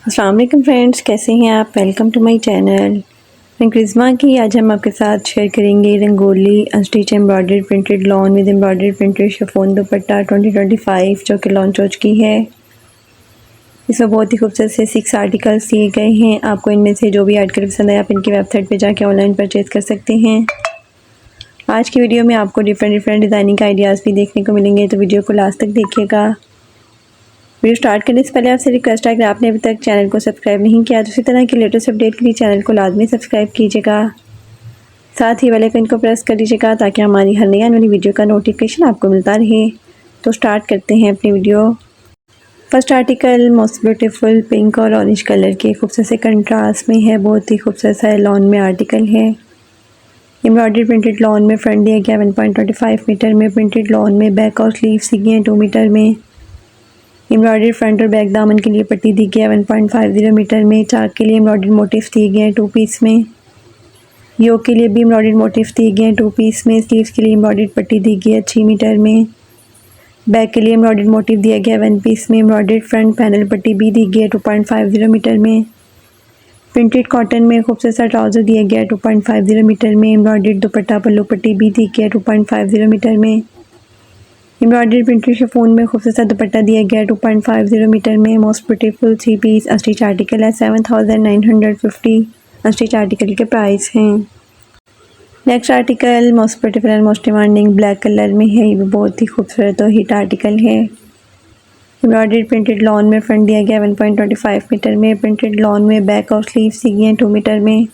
अस्सलाम वालेकुम फ्रेंड्स, कैसे हैं आप। Welcome to my channel. मैं क्रिस्मा की आज हम आपके साथ शेयर करेंगे Rangoli unstitch embroidered printed lawn with embroidered printed chiffon dupatta 2025 जो कि लॉन्च हो चुकी है। इसमें बहुत ही खूबसूरत से 6 आर्टिकल्स दिए गए हैं। आपको इनमें से जो भी आर्टिकल पसंद आए आप इनकी वेबसाइट पे जाके ऑनलाइन परचेज़ कर सकते हैं। आज की वीडियो में आपको डिफरेंट डिज़ाइनिंग आइडियाज़ भी देखने को मिलेंगे, तो वीडियो को लास्ट तक देखिएगा। वीडियो स्टार्ट करने से पहले आपसे रिक्वेस्ट है कि आपने अभी तक चैनल को सब्सक्राइब नहीं किया तो इसी तरह की लेटेस्ट अपडेट के लिए चैनल को लाजमी सब्सक्राइब कीजिएगा। साथ ही बेल आइकन को प्रेस कर दीजिएगा ताकि हमारी हर नई आने वाली वीडियो का नोटिफिकेशन आपको मिलता रहे। तो स्टार्ट करते हैं अपनी video. First article most beautiful pink और ऑरेंज कलर के खूबसूरत से कंट्रास्ट में है। बहुत ही खूबसूरत सा लॉन में आर्टिकल है। एम्ब्रॉयडरी प्रिंटेड लॉन में फ्रंट दिया गया 1.25 मीटर में। प्रिंटेड लॉन में बैक और स्लीव्स दी गई हैं 2 मीटर में। एम्ब्रॉयडरी फ्रंट और बैक दामन के लिए पट्टी दी गई है 1.50 मीटर में। चाक के लिए एम्ब्रॉयडरी मोटिफ दिए गए हैं 2 पीस में। योक के लिए भी एम्ब्रॉयडरी मोटिफ दिए गए हैं 2 पीस में। स्लीव्स के लिए एम्ब्रॉयडरी पट्टी दी गई है 6 मीटर में। बैक के लिए एम्ब्रॉयडरी मोटिफ दिया गया है 1 पीस में। एम्ब्रॉयडरी फ्रंट पैनल पट्टी भी दी गई है 2.50 मीटर में। प्रिंटेड कॉटन में खूबसूरत सा ट्राउज़र दिया गया है 2.50 मीटर में। एम्ब्रॉयडरी दुपट्टा पल्लू पट्टी भी दी गई है 2.50 मीटर में। एम्ब्रॉयडरी प्रिंटेड शिफॉन में खूबसूरत सा दुपट्टा दिया गया है 2.50 मीटर में। Most beautiful 3 piece unstitch article है। 7950 अस्टिच आर्टिकल के प्राइस हैं। Next article most beautiful and most demanding black colour में है। ये भी बहुत ही खूबसूरत और हिट आर्टिकल है। एम्ब्रॉयडरी प्रिंटेड लॉन में फ्रंट दिया गया 1.25 मीटर में। प्रिंटेड लॉन में बैक और स्लीव्स दी गई हैं 2 मीटर में।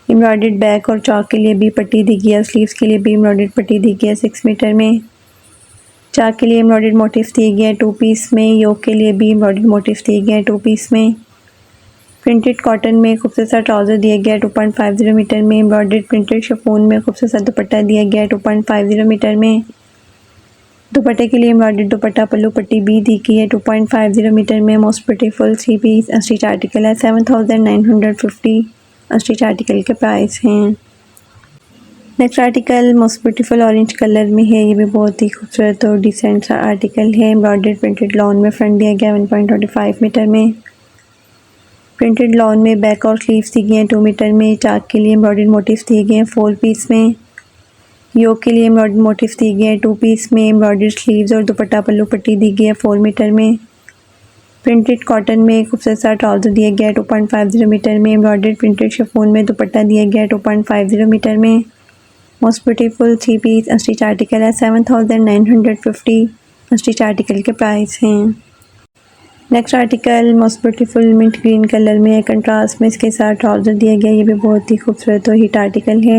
एम्ब्रॉयडर्ड बैक और चौक के लिए भी पट्टी दी गई है। स्लीव्स के लिए भी एम्ब्रॉयडर्ड पट्टी दी गई है 6 मीटर में। चाक के लिए एम्ब्रॉयडर्ड मोटिफ दिए गए हैं 2 पीस में। योक के लिए भी एम्ब्रॉयडर्ड मोटिफ दिए गए हैं 2 पीस में। प्रिंटेड कॉटन में खूबसूरत सा ट्राउज़र दिया गया है 2.50 मीटर में। एम्ब्रॉयडर्ड प्रिंटेड शिफॉन में खूबसूरत सा दुपट्टा दिया गया है 2.50 मीटर में। दुपट्टे के लिए एम्ब्रॉयडर्ड दुपट्टा पल्लू पट्टी भी दी गई है 2.50 मीटर में। Most beautiful 3 piece unstitch article है। 7950 अस्टिच आर्टिकल के प्राइस हैं। Next article most beautiful orange colour में है। ये भी बहुत ही खूबसूरत और डिसेंट सा आर्टिकल है। एम्ब्रॉयडर्ड प्रिंटेड लॉन में फ्रंट दिया गया 1.25 मीटर में। प्रिंटेड लॉन में बैक और स्लीव्स दी गई हैं 2 मीटर में। चाक के लिए एम्ब्रॉयडर्ड मोटिफ दिए गए हैं 4 पीस में। योक के लिए एम्ब्रॉयडर्ड मोटिफ दिए गए हैं 2 पीस में। एम्ब्रॉयडर्ड स्लीव्स और दुपट्टा पल्लू पट्टी दी गई है 4 मीटर में। प्रिंटेड कॉटन में खूबसूरत सा ट्राउज़र दिया गया है 2.50 मीटर में। एम्ब्रॉयडर्ड प्रिंटेड शिफॉन में दुपट्टा दिया गया है 2.50 मीटर में। Most beautiful 3 piece unstitch article है। 7950 अस्टिच आर्टिकल के प्राइस हैं। Next article most beautiful mint green colour में है। कंट्रास्ट में इसके साथ ट्राउज़र दिया गया है। ये भी बहुत ही खूबसूरत और हिट आर्टिकल है।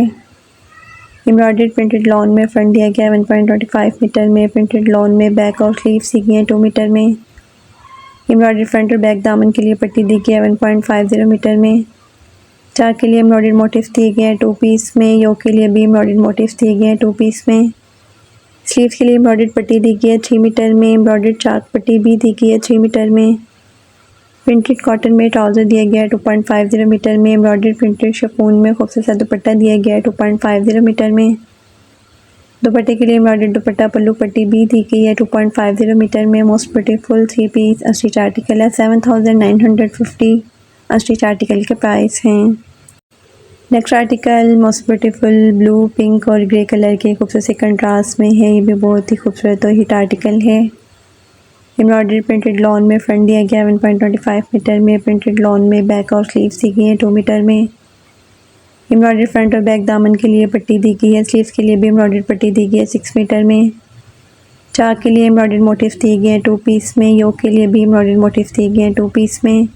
एम्ब्रॉयडर्ड प्रिंटेड लॉन में फ्रंट दिया गया है 1.25 मीटर में। प्रिंटेड लॉन में बैक और स्लीव्स दी गई हैं 2 मीटर में। एम्ब्रॉयडरी फ्रंट और बैक दामन के लिए पट्टी दी गई है 1.50 मीटर में। चाक के लिए एम्ब्रॉयडर्ड मोटिफ दिए गए हैं 2 पीस में। योक के लिए भी एम्ब्रॉयडर्ड मोटिफ दिए गए हैं 2 पीस में। स्लीव्स के लिए एम्ब्रॉयडर्ड पट्टी दी गई है 6 मीटर में। एम्ब्रॉयडर्ड चाक पट्टी भी दी गई है 6 मीटर में। प्रिंटेड कॉटन में ट्राउज़र दिया गया है 2.50 मीटर में। एम्ब्रॉयडर्ड प्रिंटेड शिफॉन में खूबसूरत सा दुपट्टा दिया गया है 2.50 मीटर में। दुपट्टे के लिए एम्ब्रॉयडर्ड दुपट्टा पल्लू पट्टी भी दी गई है 2.50 मीटर में। Most beautiful 3 piece unstitch article है। 7950 अस्टिच आर्टिकल के प्राइस हैं। Next article most beautiful blue pink और ग्रे कलर के खूबसूरत से कंट्रास्ट में है। ये भी बहुत ही खूबसूरत और हिट आर्टिकल है। एम्ब्रॉयडरी प्रिंटेड लॉन में फ्रंट दिया गया 1.25 मीटर में। प्रिंटेड लॉन में बैक और स्लीव्स दी गई हैं 2 मीटर में। एम्ब्रॉयडरी फ्रंट और बैक दामन के लिए पट्टी दी गई है। स्लीव्स के लिए भी एम्ब्रॉयडरी पट्टी दी गई है 6 मीटर में। चाक के लिए एम्ब्रॉयडरी मोटिफ दिए गए हैं 2 पीस में। योक के लिए भी एम्ब्रॉयडरी मोटिफ दिए गए हैं 2 पीस में।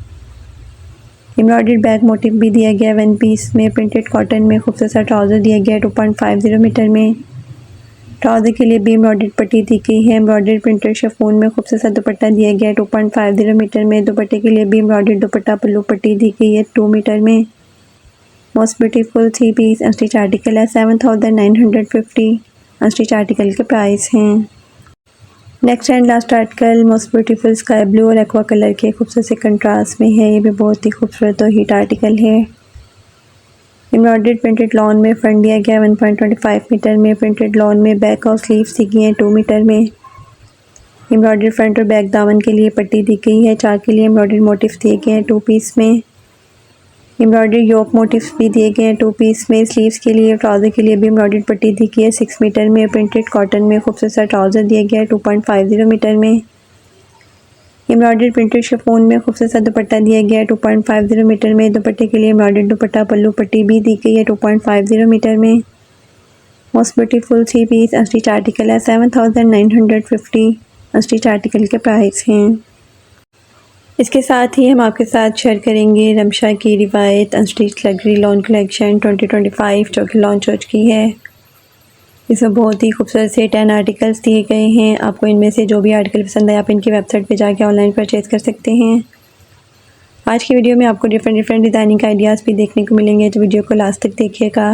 एम्ब्रॉयडर्ड बैक मोटिफ भी दिया गया है 1 पीस में। प्रिंटेड कॉटन में खूबसूरत सा ट्राउज़र दिया गया है 2.50 मीटर में। ट्राउज़र के लिए भी एम्ब्रॉयडर्ड पट्टी दी गई है। एम्ब्रॉयडर्ड प्रिंटेड शिफॉन में खूबसूरत सा दुपट्टा दिया गया है 2.50 मीटर में। दुपट्टे के लिए भी एम्ब्रॉयडर्ड दुपट्टा पल्लू पट्टी दी गई है 2 मीटर में। Most beautiful 3 piece unstitch article है। 7950 अस्टिच आर्टिकल के प्राइस हैं। Next and last article most beautiful sky blue और एक्वा कलर के खूबसूरत से कंट्रास्ट में है। ये भी बहुत ही खूबसूरत और हिट आर्टिकल है। एम्ब्रॉयडर्ड प्रिंटेड लॉन में फ्रंट दिया गया 1.25 मीटर में। प्रिंटेड लॉन में बैक और स्लीव्स दी गई हैं 2 मीटर में। एम्ब्रॉयडरी फ्रंट और बैक दामन के लिए पट्टी दी गई है। चाक के लिए एम्ब्रॉयडरी मोटिफ दिए गए हैं 2 पीस में। एम्ब्रॉयडरी योक मोटिव्स भी दिए गए हैं 2 पीस में। स्लीव्स के लिए ट्राउज़र के लिए भी एम्ब्रॉयडरी पट्टी दी गई है 6 मीटर में। प्रिंटेड कॉटन में खूबसूरत सा ट्राउज़र दिया गया है 2.50 मीटर में। एम्ब्रॉयडरी प्रिंटेड शिफॉन में खूबसूरत सा दुपट्टा दिया गया है 2.50 मीटर में। दुपट्टे के लिए एम्ब्रॉयडरी दुपट्टा पल्लू पट्टी भी दी गई है 2.50 मीटर में। Most beautiful 3 piece unstitch article है 7950 अनस्टिच आर्टिकल के प्राइस हैं। इसके साथ ही हम आपके साथ शेयर करेंगे रमशा की रिवायत अनस्टिच लग्जरी लॉन कलेक्शन 2025 जो कि लॉन्च हो चुकी है। इसमें बहुत ही खूबसूरत से 10 आर्टिकल्स दिए गए हैं। आपको इनमें से जो भी आर्टिकल पसंद आए आप इनकी वेबसाइट पे जाके ऑनलाइन परचेज़ कर सकते हैं। आज की वीडियो में आपको डिफरेंट डिज़ाइनिंग आइडियाज़ भी देखने को मिलेंगे, तो वीडियो को लास्ट तक देखिएगा।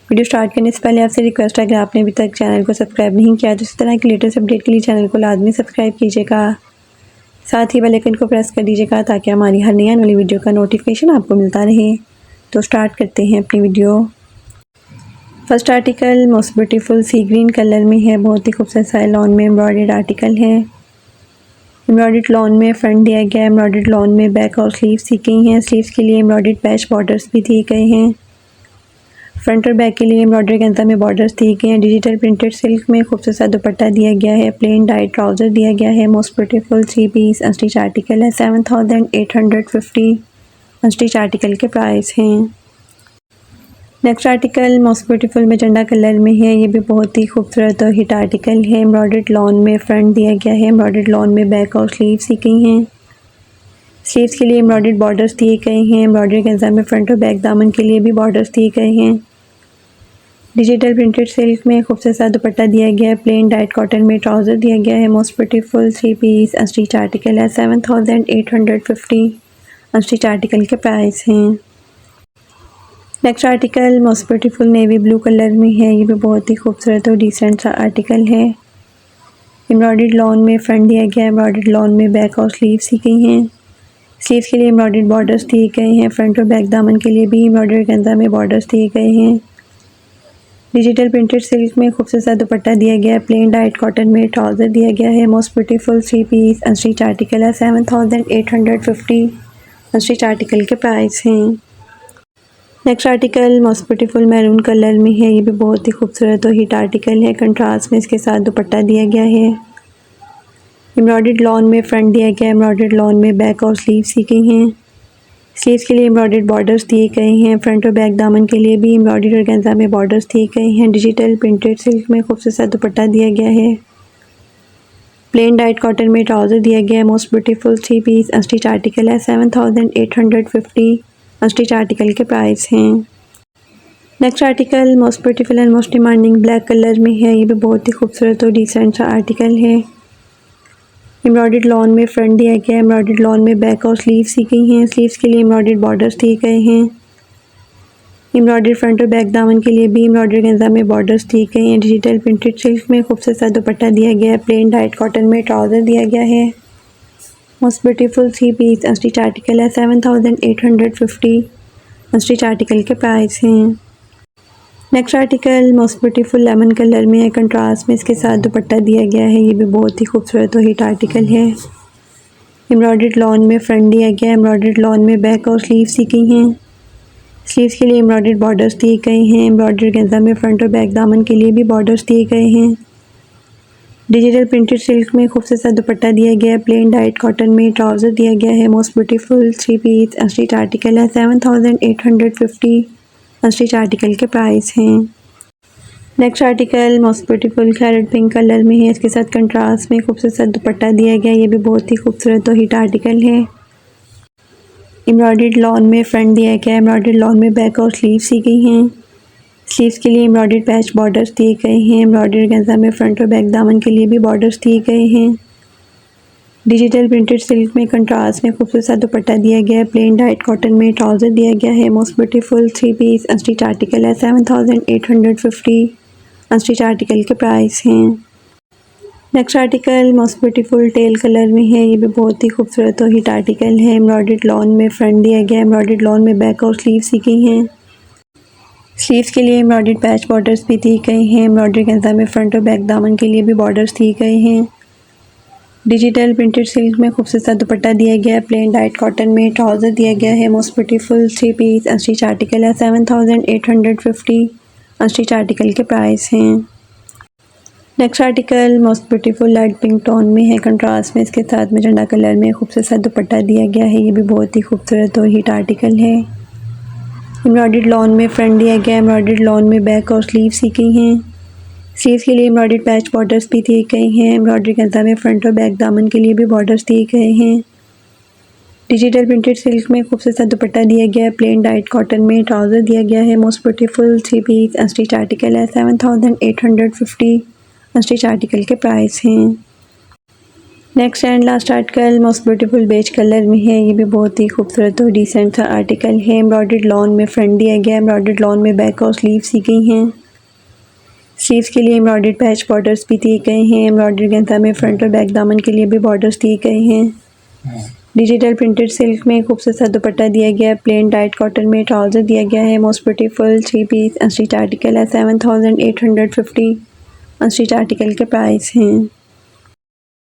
वीडियो स्टार्ट करने से पहले आपसे रिक्वेस्ट है, अगर आपने अभी तक चैनल को सब्सक्राइब नहीं किया तो इस तरह की लेटेस्ट अपडेट के लिए चैनल को लाजमी सब्सक्राइब कीजिएगा। साथ ही बेल आइकन को प्रेस कर दीजिएगा ताकि हमारी हर नई आने वाली वीडियो का नोटिफिकेशन आपको मिलता रहे। तो स्टार्ट करते हैं अपनी video. First article most beautiful sea green colour में है। बहुत ही खूबसूरत सा लॉन में एम्ब्रॉयडर्ड आर्टिकल है। एम्ब्रॉयडर्ड लॉन में फ्रंट दिया गया है, एम्ब्रॉयडर्ड लॉन में बैक और स्लीव्स दी गई हैं। स्लीव्स के लिए एम्ब्रॉयडर्ड पैच बॉर्डर्स भी दिए गए हैं। फ्रंट और बैक के लिए एम्ब्रॉयडरी गंजा में बॉर्डर्स दिए गए हैं। डिजिटल प्रिंटेड सिल्क में खूबसूरत सा दुपट्टा दिया गया है। प्लेन डाइट ट्राउज़र दिया गया है। Most beautiful 3 piece unstitch article है 7850 अनस्टिच आर्टिकल के प्राइस हैं। Next article most beautiful magenta colour में है। ये भी बहुत ही खूबसूरत और हिट आर्टिकल है। एम्ब्रॉयडर्ड लॉन में फ्रंट दिया गया है, एम्ब्रॉयडर्ड लॉन में बैक और स्लीव्स दी गई हैं। स्लीव्स के लिए एम्ब्रॉयडर्ड बॉर्डर्स दिए गए हैं। एम्ब्रॉयडरी गंजा में फ्रंट और बैक दामन के लिए भी बॉर्डर्स दिए गए हैं। डिजिटल प्रिंटेड सिल्क में खूबसूरत सा दुपट्टा दिया गया है। प्लेन डाइट कॉटन में ट्राउज़र दिया गया है। Most beautiful 3 piece unstitch article है 7850 अनस्टिच आर्टिकल के प्राइस हैं। Next article most beautiful navy blue colour में है। ये भी बहुत ही खूबसूरत और डिसेंट सा आर्टिकल है। एम्ब्रॉयडर्ड लॉन में फ्रंट दिया गया है, एम्ब्रॉयडर्ड लॉन में बैक और स्लीव्स दी गई हैं। स्लीव्स के लिए एम्ब्रॉयडर्ड बॉर्डर्स दिए गए हैं। फ्रंट और बैक दामन के लिए भी एम्ब्रॉयडर्ड गंजा में बॉर्डर्स दिए गए हैं। डिजिटल प्रिंटेड सिल्क में खूबसूरत सा दुपट्टा दिया गया है। प्लेन डाइट कॉटन में ट्राउज़र दिया गया है। Most beautiful 3 piece unstitch article है 7850 अनस्टिच आर्टिकल के प्राइस हैं। Next article most beautiful maroon colour में है। ये भी बहुत ही खूबसूरत और हिट आर्टिकल है। कंट्रास्ट में इसके साथ दुपट्टा दिया गया है। एम्ब्रॉयडर्ड लॉन में फ्रंट दिया गया है, एम्ब्रॉयडर्ड लॉन में बैक और स्लीव्स दी गई हैं। स्लीव्स के लिए एम्ब्रॉयडर्ड बॉर्डर्स दिए गए हैं। फ्रंट और बैक दामन के लिए भी एम्ब्रॉयडरी और गंजा में बॉर्डर्स दिए गए हैं। डिजिटल प्रिंटेड सिल्क में खूबसूरत सा दुपट्टा दिया गया है। प्लेन डाइट कॉटन में ट्राउज़र दिया गया है। Most beautiful 3 piece unstitch article है 7850 अनस्टिच आर्टिकल के प्राइस हैं। Next article most beautiful and most demanding black colour में है। ये भी बहुत ही खूबसूरत और डिसेंट सा आर्टिकल है। एम्ब्रॉयडर्ड लॉन में फ्रंट दिया गया है, एम्ब्रॉयडर्ड लॉन में बैक और स्लीव्स दी गई हैं। स्लीव्स के लिए एम्ब्रॉयडर्ड बॉर्डर्स दिए गए हैं। एम्ब्रॉयडर्ड फ्रंट और बैक दामन के लिए भी एम्ब्रॉयडरी गंजा में बॉर्डर्स दिए गए हैं। डिजिटल प्रिंटेड सिल्क में खूबसूरत सा दुपट्टा दिया गया है। प्लेन डाइट कॉटन में ट्राउज़र दिया गया है। Most beautiful 3 piece unstitch article है 7850 अनस्टिच आर्टिकल के प्राइस हैं। Next article most beautiful lemon colour में है। कंट्रास्ट में इसके साथ दुपट्टा दिया गया है। ये भी बहुत ही खूबसूरत और हिट आर्टिकल है। एम्ब्रॉयडर्ड लॉन में फ्रंट दिया गया है, एम्ब्रॉयडर्ड लॉन में बैक और स्लीव्स दी गई हैं। स्लीव्स के लिए एम्ब्रॉयडर्ड बॉर्डर्स दिए गए हैं। एम्ब्रॉयडर्ड गंजा में फ्रंट और बैक दामन के लिए भी बॉर्डर्स दिए गए हैं। डिजिटल प्रिंटेड सिल्क में खूबसूरत सा दुपट्टा दिया गया है। प्लेन डाइट कॉटन में ट्राउज़र दिया गया है। Most beautiful 3 piece unstitch article है 7850 अनस्टिच आर्टिकल के प्राइस हैं। Next article most beautiful carrot pink colour में है। इसके साथ कंट्रास्ट में खूबसूरत सा दुपट्टा दिया गया है। ये भी बहुत ही खूबसूरत और हिट आर्टिकल है। एम्ब्रॉयडर्ड लॉन में फ्रंट दिया गया है, एम्ब्रॉयडर्ड लॉन में बैक और स्लीव्स दी गई हैं। स्लीव्स के लिए एम्ब्रॉयडर्ड पैच बॉर्डर्स दिए गए हैं। एम्ब्रॉयडरी गंजा में फ्रंट और बैक दामन के लिए भी बॉर्डर्स दिए गए हैं। डिजिटल प्रिंटेड सिल्क में कंट्रास्ट में खूबसूरत सा दुपट्टा दिया गया है। प्लेन डाइट कॉटन में ट्राउज़र दिया गया है। Most beautiful 3 piece unstitch article है 7850 अनस्टिच आर्टिकल के प्राइस हैं। Next article most beautiful teal colour में है। ये भी बहुत ही खूबसूरत और हिट आर्टिकल है। एम्ब्रॉयडर्ड लॉन में फ्रंट दिया गया है, एम्ब्रॉयडर्ड लॉन में बैक और स्लीव्स दी गई हैं। स्लीव्स के लिए एम्ब्रॉयडर्ड पैच बॉर्डर्स भी दिए गए हैं। एम्ब्रॉयडरी गंजा में फ्रंट और बैक दामन के लिए भी बॉर्डर्स दिए गए हैं। डिजिटल प्रिंटेड सिल्क में खूबसूरत सा दुपट्टा दिया गया है, प्लेन डाइट कॉटन में ट्राउज़र दिया गया है। Most beautiful 3 piece unstitch article है, 7850 अनस्टिच आर्टिकल के प्राइस हैं। Next article most beautiful light pink tone में है, कंट्रास्ट में इसके साथ मैजेंटा कलर में खूबसूरत सा दुपट्टा दिया गया है। ये भी बहुत ही खूबसूरत और हिट आर्टिकल है। एम्ब्रॉयडर्ड लॉन में फ्रंट दिया गया है, एम्ब्रॉयडर्ड लॉन में बैक और स्लीव्स दी गई हैं। स्लीव्स के लिए एम्ब्रॉयडर्ड पैच बॉर्डर्स भी दिए गए हैं। एम्ब्रॉयडरी गंजा में फ्रंट और बैक दामन के लिए भी बॉर्डर्स दिए गए हैं। डिजिटल प्रिंटेड सिल्क में खूबसूरत सा दुपट्टा दिया गया है, प्लेन डाइट कॉटन में ट्राउज़र दिया गया है। Most beautiful 3 piece unstitch article है, 7850 अनस्टिच आर्टिकल के प्राइस हैं। Next and last article most beautiful beige colour में है। ये भी बहुत ही खूबसूरत और डिसेंट सा आर्टिकल है। एम्ब्रॉयडर्ड लॉन में फ्रंट दिया गया है, एम्ब्रॉयडर्ड लॉन में बैक और स्लीव्स दी गई हैं। स्लीव्स के लिए एम्ब्रॉयडर्ड पैच बॉर्डर्स भी दिए गए हैं। एम्ब्रॉयडरी गंजा में फ्रंट और बैक दामन के लिए भी बॉर्डर्स दिए गए हैं। डिजिटल प्रिंटेड सिल्क में खूबसूरत सा दुपट्टा दिया गया है, प्लेन डाइट कॉटन में ट्राउज़र दिया गया है। Most beautiful 3 piece unstitch article है, 7850 अनस्टिच आर्टिकल के प्राइस हैं।